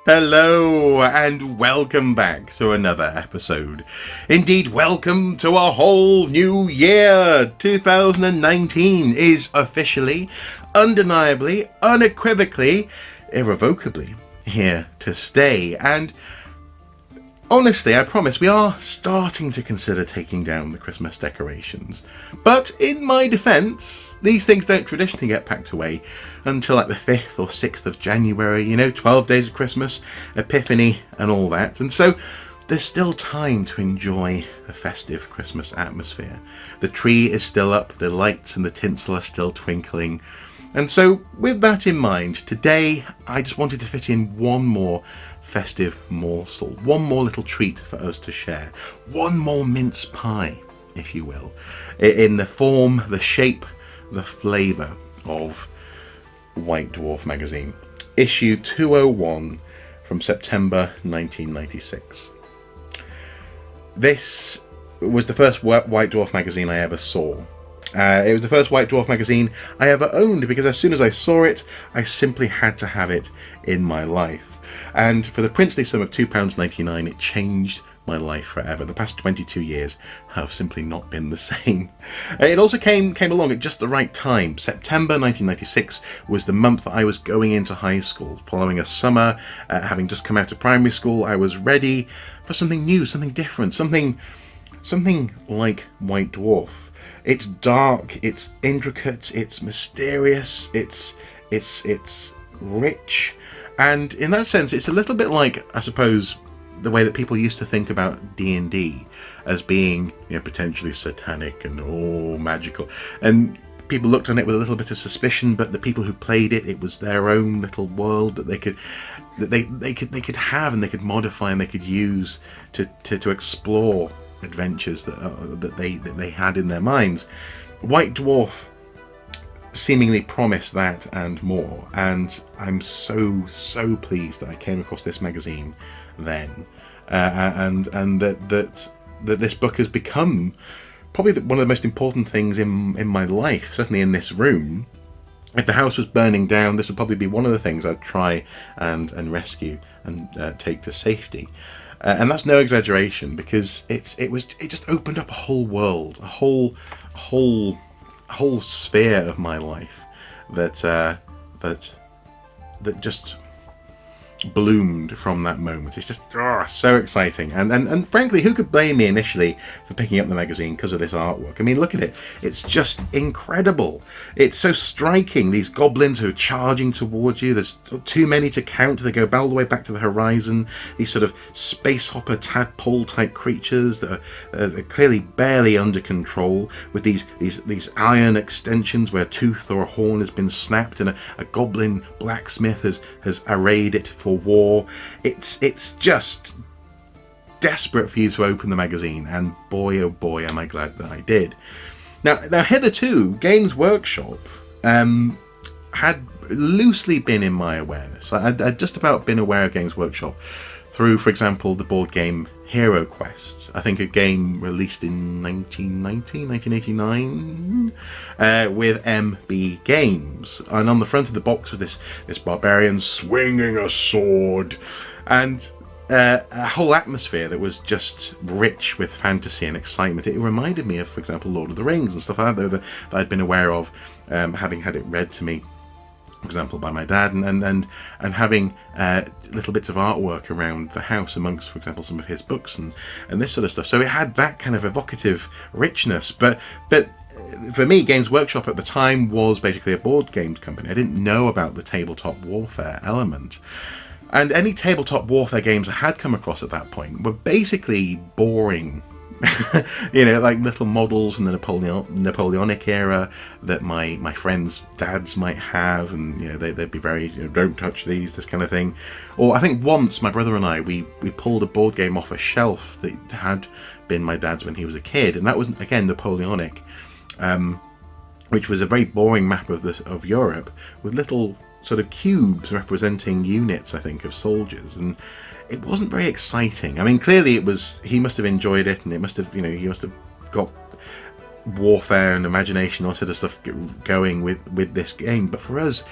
Hello and welcome back to another episode. Indeed, welcome to a whole new year. 2019 is officially, undeniably, unequivocally, irrevocably here to stay. And honestly, I promise, we are starting to consider taking down the Christmas decorations. But in my defence, these things don't traditionally get packed away until like the 5th or 6th of January, 12 days of Christmas, Epiphany and all that. And so there's still time to enjoy a festive Christmas atmosphere. The tree is still up, the lights and the tinsel are still twinkling. And so with that in mind, today I just wanted to fit in one more festive morsel, one more little treat for us to share, one more mince pie, if you will, in the form, the shape, the flavour of White Dwarf Magazine, issue 201 from September 1996. This was the first White Dwarf magazine I ever saw. It was the first White Dwarf magazine I ever owned because as soon as I saw it, I simply had to have it in my life. And for the princely sum of £2.99, it changed my life forever. The past 22 years have simply not been the same. It also came along at just the right time. September 1996 was the month that I was going into high school. Following a summer, having just come out of primary school, I was ready for something new, something different, something like White Dwarf. It's dark, it's intricate, it's mysterious, it's rich, and in that sense it's a little bit like, I suppose, the way that people used to think about D&D as being, potentially satanic and magical, and people looked on it with a little bit of suspicion. But the people who played it, it was their own little world that they could have and they could modify and they could use to explore adventures that they had in their minds. White Dwarf seemingly promised that and more, and I'm so pleased that I came across this magazine then, and that this book has become probably one of the most important things in my life, certainly in this room. If the house was burning down, this would probably be one of the things I'd try and rescue and take to safety. And that's no exaggeration, because it just opened up a whole world, a whole sphere of my life that just bloomed from that moment. It's just so exciting, and frankly, who could blame me initially for picking up the magazine because of this artwork? I mean, look at it, it's just incredible. It's so striking. These goblins who are charging towards you, there's too many to count, they go all the way back to the horizon. These sort of space hopper tadpole type creatures that are clearly barely under control, with these iron extensions where a tooth or a horn has been snapped, and a goblin blacksmith has arrayed it for war. It's just desperate for you to open the magazine, and boy oh boy am I glad that I did. Now hitherto Games Workshop had loosely been in my awareness. I'd just about been aware of Games Workshop through, for example, the board game Hero Quest. I think a game released in 1989 with MB Games, and on the front of the box was this barbarian swinging a sword, and a whole atmosphere that was just rich with fantasy and excitement. It reminded me of, for example, Lord of the Rings and stuff like that I'd been aware of, having had it read to me, for example, by my dad, and having little bits of artwork around the house amongst, for example, some of his books and this sort of stuff. So it had that kind of evocative richness. But for me, Games Workshop at the time was basically a board games company. I didn't know about the tabletop warfare element. And any tabletop warfare games I had come across at that point were basically boring. Like little models from the Napoleonic era that my friends' dads might have, and they'd be very, don't touch these, this kind of thing. Or I think once my brother and I we pulled a board game off a shelf that had been my dad's when he was a kid, and that was again Napoleonic, which was a very boring map of Europe with little sort of cubes representing units, I think, of soldiers, and it wasn't very exciting. I mean, clearly he must have enjoyed it, and it must have, he must have got warfare and imagination, all sort of stuff going with this game. But for us,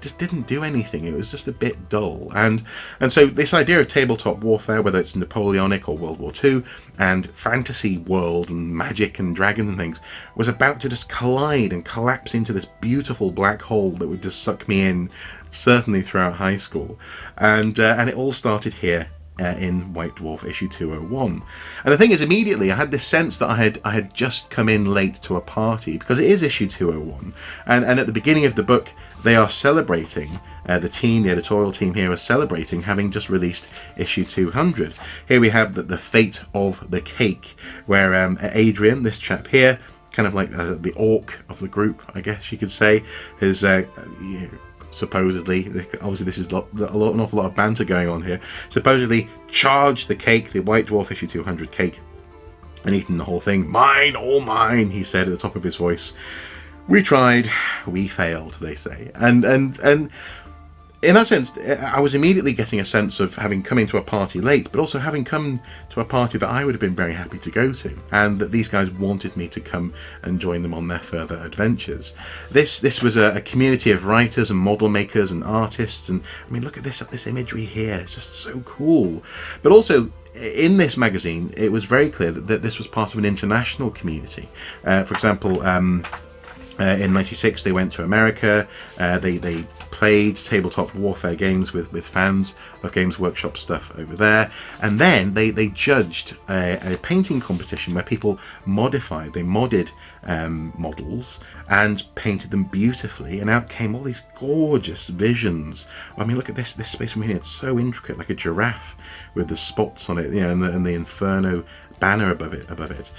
just didn't do anything. It was just a bit dull. And so this idea of tabletop warfare, whether it's Napoleonic or World War II, and fantasy world and magic and dragons and things, was about to just collide and collapse into this beautiful black hole that would just suck me in, certainly throughout high school. And it all started here in White Dwarf issue 201. And the thing is, immediately I had this sense that I had just come in late to a party, because it is issue 201, and at the beginning of the book they are celebrating, the editorial team here are celebrating having just released issue 200. Here we have the fate of the cake, where Adrian, this chap here, kind of like the orc of the group, I guess you could say, has supposedly, obviously this is an awful lot of banter going on here, supposedly charged the cake, the White Dwarf issue 200 cake, and eaten the whole thing. "Mine, all mine," he said at the top of his voice. "We tried, we failed," they say. And in that sense, I was immediately getting a sense of having come into a party late, but also having come to a party that I would have been very happy to go to, and that these guys wanted me to come and join them on their further adventures. This was a community of writers and model makers and artists, and I mean, look at this imagery here. It's just so cool. But also, in this magazine, it was very clear that this was part of an international community. For example, in '96 they went to America. They played tabletop warfare games with fans of Games Workshop stuff over there, and then they judged a painting competition where people modded models and painted them beautifully, and out came all these gorgeous visions. I mean, look at this Space Marine. It's so intricate, like a giraffe with the spots on it, you know, and the Inferno banner above it.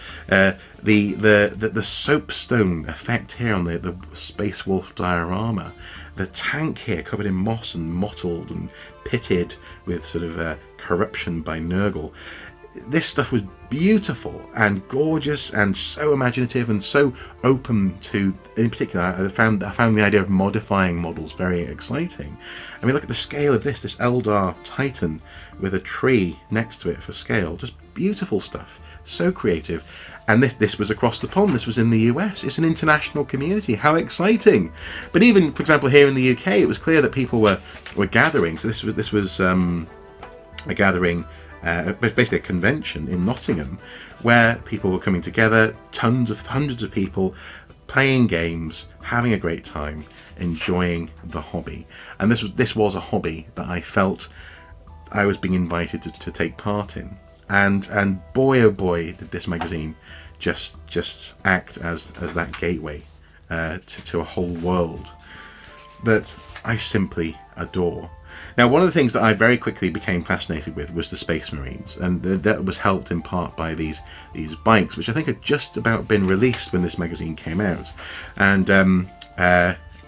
The soapstone effect here on the Space Wolf diorama. The tank here covered in moss and mottled and pitted with sort of corruption by Nurgle. This stuff was beautiful and gorgeous and so imaginative and so open to, in particular, I found the idea of modifying models very exciting. I mean, look at the scale of this Eldar Titan with a tree next to it for scale. Just beautiful stuff. So creative. And this was across the pond. This was in the US. It's an international community. How exciting! But even, for example, here in the UK, it was clear that people were gathering. So this was a gathering, basically a convention in Nottingham, where people were coming together. Hundreds of people playing games, having a great time, enjoying the hobby. And this was a hobby that I felt I was being invited to take part in. And boy oh boy, did this magazine just act as that gateway to a whole world that I simply adore. Now, one of the things that I very quickly became fascinated with was the Space Marines, and that was helped in part by these bikes, which I think had just about been released when this magazine came out. And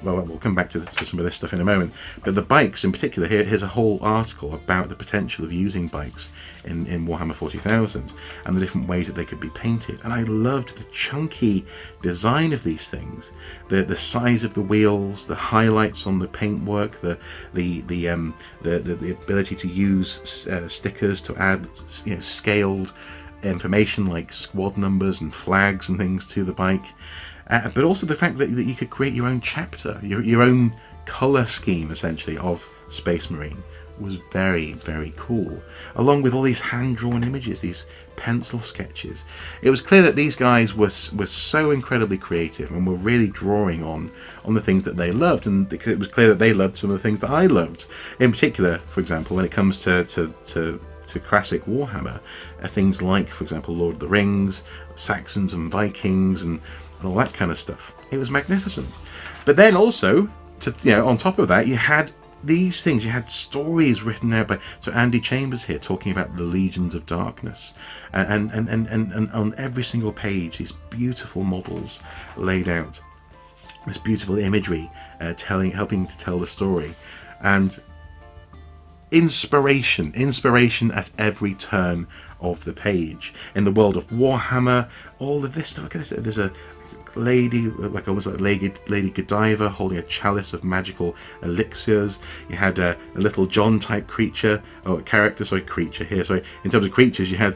well, we'll come back to some of this stuff in a moment, but the bikes in particular, here's a whole article about the potential of using bikes in Warhammer 40,000 and the different ways that they could be painted. And I loved the chunky design of these things, the size of the wheels, the highlights on the paintwork, the ability to use stickers to add, you know, scaled information like squad numbers and flags and things to the bike. But also the fact that you could create your own chapter, your own colour scheme, essentially, of Space Marine was very, very cool. Along with all these hand-drawn images, these pencil sketches. It was clear that these guys were so incredibly creative and were really drawing on the things that they loved, and because it was clear that they loved some of the things that I loved. In particular, for example, when it comes to classic Warhammer, things like, for example, Lord of the Rings, Saxons and Vikings, and all that kind of stuff. It was magnificent. But then also, on top of that, you had these things. You had stories written out by Andy Chambers here, talking about the Legions of Darkness, and on every single page, these beautiful models laid out, this beautiful imagery, helping to tell the story, and inspiration at every turn of the page. In the world of Warhammer, all of this stuff. Look at this. There's a lady, almost like Lady Godiva, holding a chalice of magical elixirs. You had a little John type creature, or creature here. Sorry, in terms of creatures, you had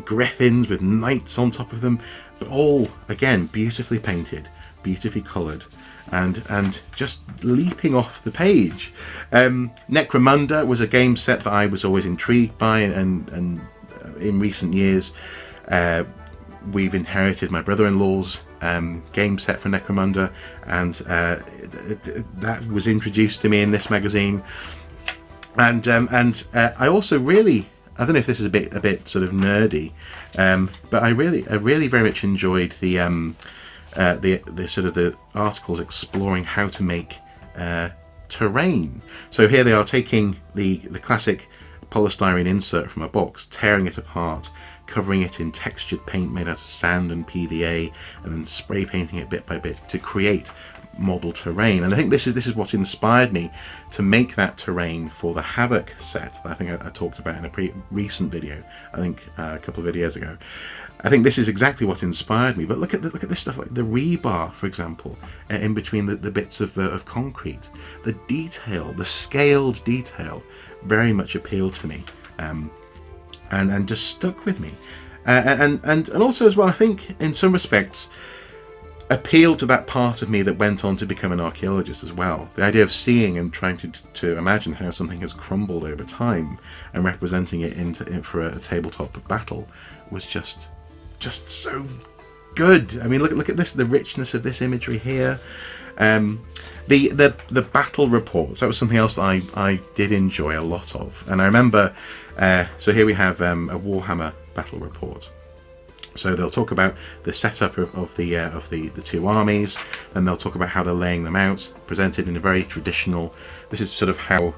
griffins with knights on top of them, but all again beautifully painted, beautifully coloured, and just leaping off the page. Necromunda was a game set that I was always intrigued by, and in recent years we've inherited my brother-in-law's game set for Necromunda, and that was introduced to me in this magazine. And I also really, I don't know if this is a bit sort of nerdy, but I really very much enjoyed the sort of the articles exploring how to make terrain. So here they are taking the classic polystyrene insert from a box, tearing it apart, covering it in textured paint made out of sand and PVA, and then spray painting it bit by bit to create model terrain. And I think this is what inspired me to make that terrain for the Havoc set that I think I talked about in a recent video, I think a couple of videos ago. I think this is exactly what inspired me. But look at this stuff, like the rebar, for example, in between the bits of concrete. The detail, the scaled detail, very much appealed to me, and just stuck with me. And also as well, I think in some respects appealed to that part of me that went on to become an archaeologist as well. The idea of seeing and trying to imagine how something has crumbled over time and representing it for a tabletop battle was just so good. I mean, look at this, the richness of this imagery here. The battle reports, that was something else that I did enjoy a lot of. And I remember, so here we have a Warhammer battle report. So they'll talk about the setup of the two armies, then they'll talk about how they're laying them out, presented in a very traditional. This is sort of how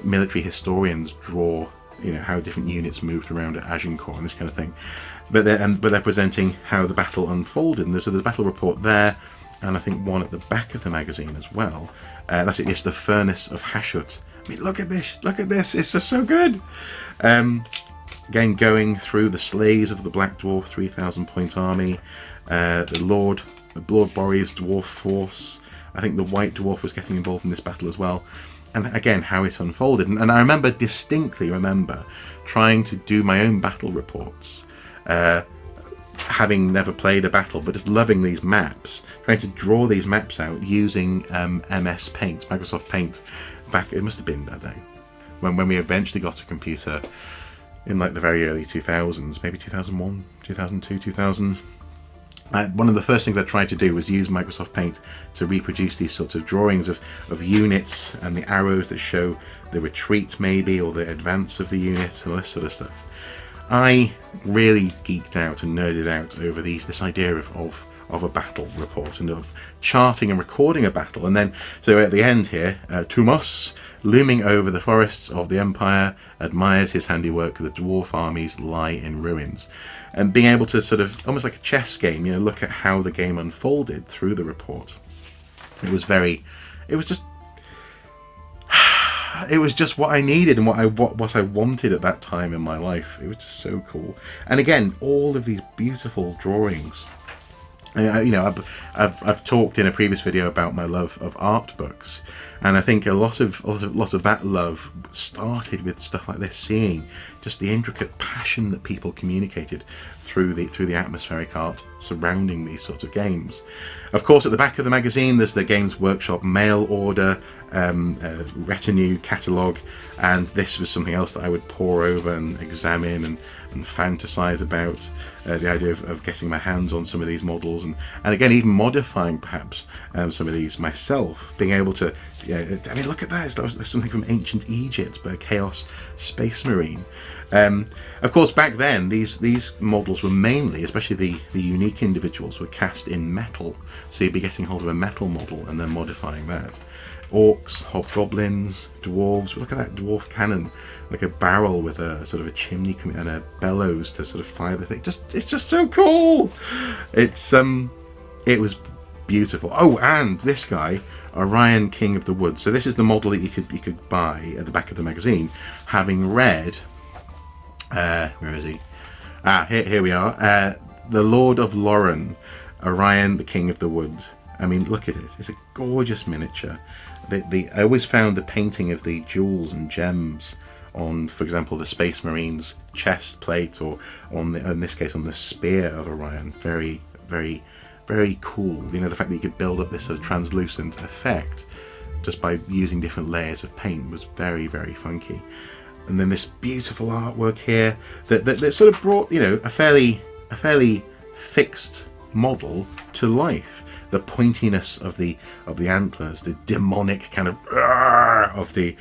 military historians draw, you know, how different units moved around at Agincourt and this kind of thing. But they're presenting how the battle unfolded. And there's a battle report there, and I think one at the back of the magazine as well. That's it. It's the Furnace of Hashut. I mean, look at this! Look at this! It's just so good. Again, going through the slaves of the Black Dwarf 3,000 point army, the Lord Boreas dwarf force. I think the White Dwarf was getting involved in this battle as well. And again, how it unfolded. And I distinctly remember trying to do my own battle reports, having never played a battle, but just loving these maps, trying to draw these maps out using MS Paint, Microsoft Paint, back, it must have been that day, when we eventually got a computer in like the very early 2000s, maybe 2001, 2002, 2000. One of the first things I tried to do was use Microsoft Paint to reproduce these sorts of drawings of units and the arrows that show the retreat maybe, or the advance of the unit, and all this sort of stuff. I really geeked out and nerded out over this idea of a battle report and of charting and recording a battle. And then, so at the end here, Tumos, looming over the forests of the Empire, admires his handiwork. The dwarf armies lie in ruins. And being able to sort of, almost like a chess game, you know, look at how the game unfolded through the report. It was just what I needed and what I wanted at that time in my life. It was just so cool. And again, all of these beautiful drawings. You know, I've talked in a previous video about my love of art books, and I think a lot of that love started with stuff like this, seeing just the intricate passion that people communicated through the atmospheric art surrounding these sorts of games. Of course, at the back of the magazine, there's the Games Workshop mail order, retinue catalogue, and this was something else that I would pore over and examine and fantasize about, the idea of getting my hands on some of these models, and again even modifying perhaps some of these myself, being able to, I mean, look at that, that's something from ancient Egypt, but a Chaos Space Marine. Of course, back then these models were mainly, especially the unique individuals, were cast in metal, so you'd be getting hold of a metal model and then modifying that. Orcs, hobgoblins, dwarves. Look at that dwarf cannon, like a barrel with a sort of a chimney and a bellows to sort of fire the thing. It's just so cool. It was beautiful. Oh, and this guy, Orion, King of the Woods. So this is the model that you could buy at the back of the magazine, having read. Where is he? Here we are. The Lord of Lauren, Orion, the King of the Woods. I mean, look at it. It's a gorgeous miniature. I always found the painting of the jewels and gems on, for example, the Space Marines chest plate, or in this case on the spear of Orion, very, very very cool. You know, the fact that you could build up this sort of translucent effect just by using different layers of paint was very, very funky. And then this beautiful artwork here that sort of brought, you know, a fairly fixed model to life. The pointiness of the antlers, the demonic kind of of the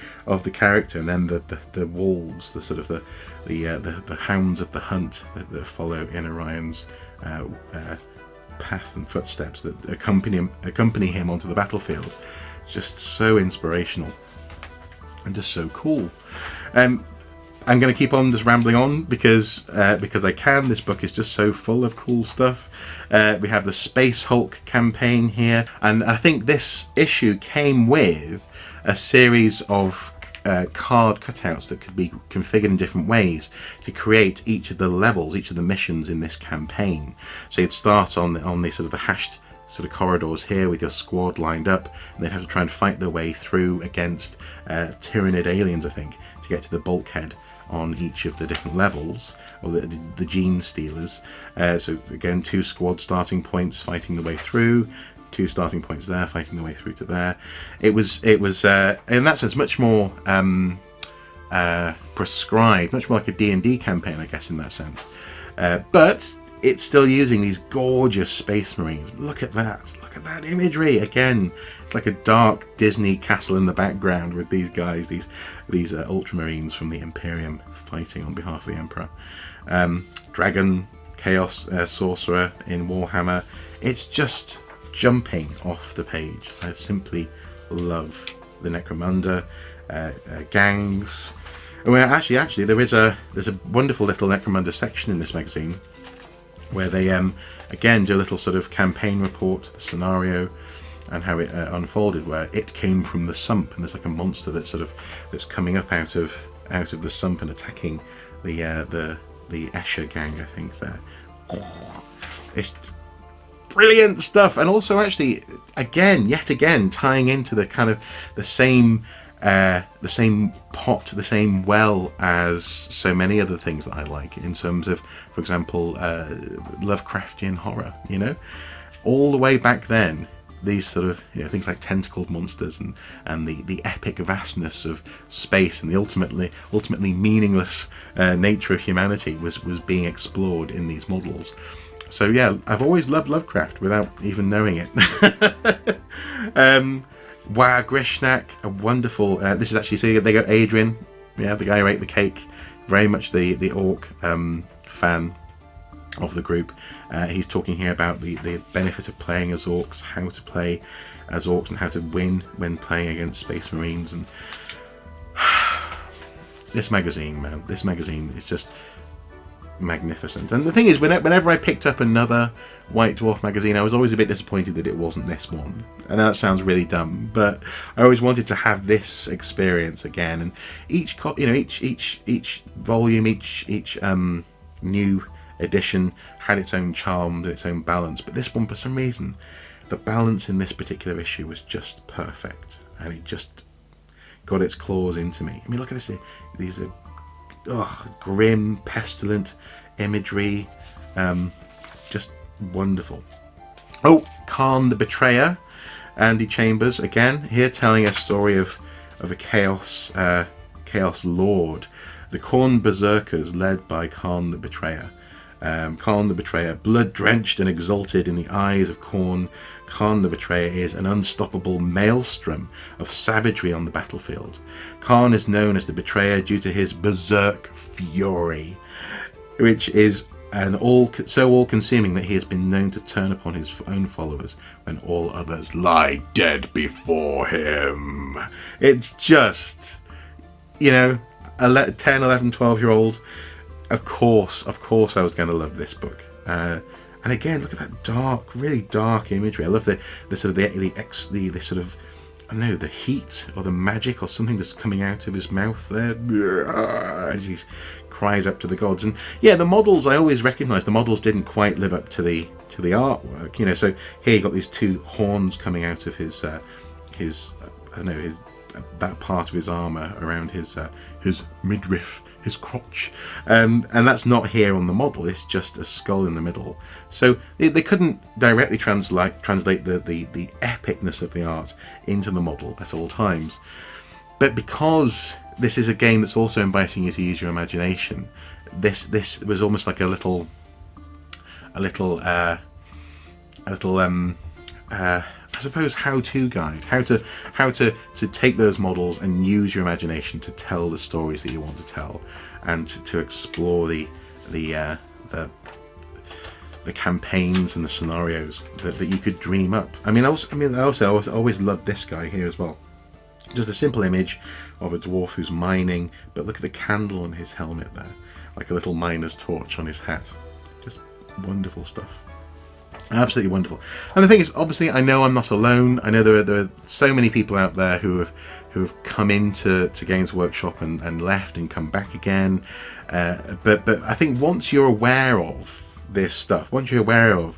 character, and then the wolves, the sort of the hounds of the hunt that follow in Orion's path and footsteps that accompany him onto the battlefield. Just so inspirational and just so cool. I'm going to keep on just rambling on because I can. This book is just so full of cool stuff. We have the Space Hulk campaign here, and I think this issue came with a series of card cutouts that could be configured in different ways to create each of the levels, each of the missions in this campaign. So you'd start on the sort of the hashed sort of corridors here with your squad lined up, and they'd have to try and fight their way through against Tyranid aliens, I think, to get to the bulkhead on each of the different levels, or the gene stealers. So again, 2 squad starting points fighting the way through, 2 starting points there fighting the way through to there. It was in that sense much more prescribed, much more like a D&D campaign, I guess, in that sense. But it's still using these gorgeous Space Marines. Look at that imagery again. It's like a dark Disney castle in the background with these guys, these Ultramarines from the Imperium fighting on behalf of the Emperor. Dragon, Chaos Sorcerer in Warhammer. It's just jumping off the page. I simply love the Necromunda gangs. Well, actually, there's a wonderful little Necromunda section in this magazine where they again do a little sort of campaign report, scenario, and how it unfolded, where it came from the sump, and there's like a monster that's coming up out of the sump and attacking the Escher gang, I think. There, it's brilliant stuff, and also actually yet again tying into the kind of the same pot, the same well as so many other things that I like in terms of, for example, Lovecraftian horror. You know, all the way back then, these sort of, you know, things like tentacled monsters and the epic vastness of space and the ultimately meaningless nature of humanity was being explored in these models. So yeah, I've always loved Lovecraft without even knowing it. Wow, Grishnak, a wonderful. This is actually, so they got Adrian, yeah, the guy who ate the cake, very much the orc fan of the group. He's talking here about the benefit of playing as orcs, how to play as orcs, and how to win when playing against Space Marines. And this magazine, man, this magazine is just magnificent. And the thing is, whenever I picked up another White Dwarf magazine, I was always a bit disappointed that it wasn't this one. And that sounds really dumb, but I always wanted to have this experience again. And each volume, each new edition had its own charm, its own balance. But this one, for some reason, the balance in this particular issue was just perfect, and it just got its claws into me. I mean, look at this. These are grim, pestilent imagery, just wonderful. Oh, Khan the Betrayer, Andy Chambers again here, telling a story of a chaos lord, the Khorne Berserkers led by Khan the Betrayer. Khan the Betrayer, blood drenched and exalted in the eyes of Khorne, Khan the Betrayer is an unstoppable maelstrom of savagery on the battlefield. Khan is known as the Betrayer due to his berserk fury, which is so all-consuming that he has been known to turn upon his own followers when all others lie dead before him. It's just, you know, a 10, 11, 12-year-old. Of course I was going to love this book. And again, look at that dark, really dark imagery. I love the sort of the sort of, I don't know, the heat or the magic or something that's coming out of his mouth there. And he cries up to the gods. And yeah, the models, I always recognised the models didn't quite live up to the artwork. You know, so here you got these 2 horns coming out of his I don't know, that part of his armour around his midriff, his crotch, and that's not here on the model. It's just a skull in the middle. So they couldn't directly translate the epicness of the art into the model at all times. But because this is a game that's also inviting you to use your imagination, this was almost like a little I suppose how-to guide, how to take those models and use your imagination to tell the stories that you want to tell, and to explore the campaigns and the scenarios that you could dream up. I always loved this guy here as well. Just a simple image of a dwarf who's mining, but look at the candle on his helmet there, like a little miner's torch on his hat. Just wonderful stuff. Absolutely wonderful. And the thing is, obviously, I know I'm not alone. I know there are so many people out there who have come into Games Workshop and left and come back again. But I think once you're aware of this stuff, once you're aware of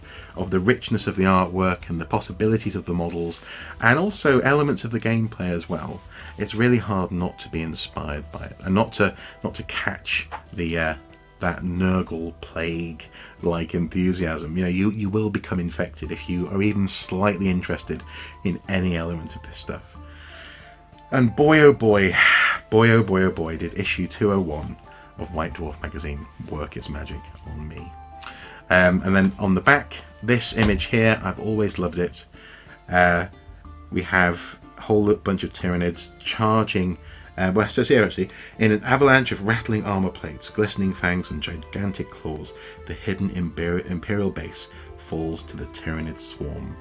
the richness of the artwork and the possibilities of the models, and also elements of the gameplay as well, it's really hard not to be inspired by it, and not to catch that Nurgle plague like enthusiasm. You will become infected if you are even slightly interested in any element of this stuff. And boy oh boy, did issue 201 of White Dwarf Magazine work its magic on me. And then on the back, this image here, I've always loved it. We have a whole bunch of Tyranids charging, well, it says here actually, in an avalanche of rattling armor plates, glistening fangs and gigantic claws, the hidden Imperial base falls to the Tyranid swarm.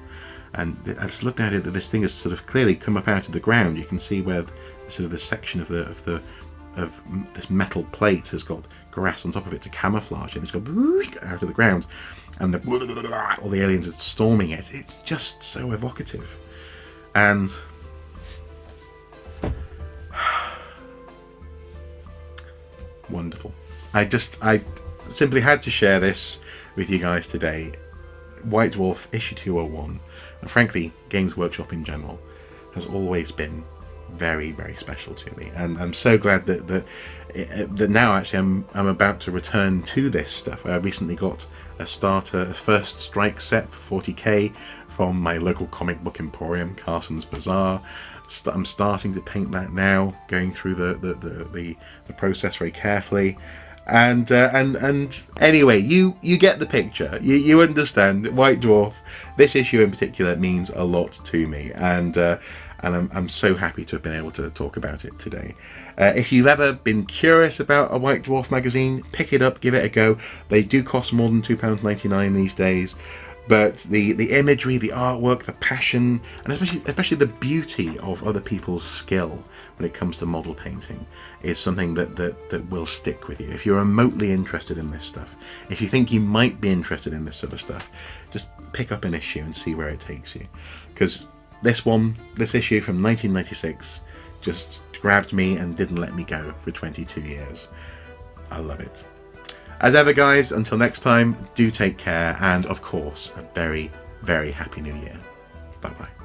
And I just looked at it, that this thing has sort of clearly come up out of the ground. You can see where sort of the section of this metal plate has got grass on top of it to camouflage it. It's got out of the ground, and all the aliens are storming it. It's just so evocative, and wonderful. I simply had to share this with you guys today. White Dwarf issue 201, and frankly Games Workshop in general, has always been very, very special to me, and I'm so glad that now actually I'm about to return to this stuff. I recently got a first strike set for 40k from my local comic book emporium, Carson's Bazaar. I'm starting to paint that now, going through the process very carefully, and anyway, you get the picture. You understand. White Dwarf, this issue in particular, means a lot to me, and I'm so happy to have been able to talk about it today. If you've ever been curious about a White Dwarf magazine, pick it up, give it a go. They do cost more than £2.99 these days, but the imagery, the artwork, the passion, and especially the beauty of other people's skill when it comes to model painting is something that will stick with you. If you're remotely interested in this stuff, if you think you might be interested in this sort of stuff, just pick up an issue and see where it takes you. Because this issue from 1996 just grabbed me and didn't let me go for 22 years. I love it. As ever guys, until next time, do take care, and of course, a very, very happy new year. Bye bye.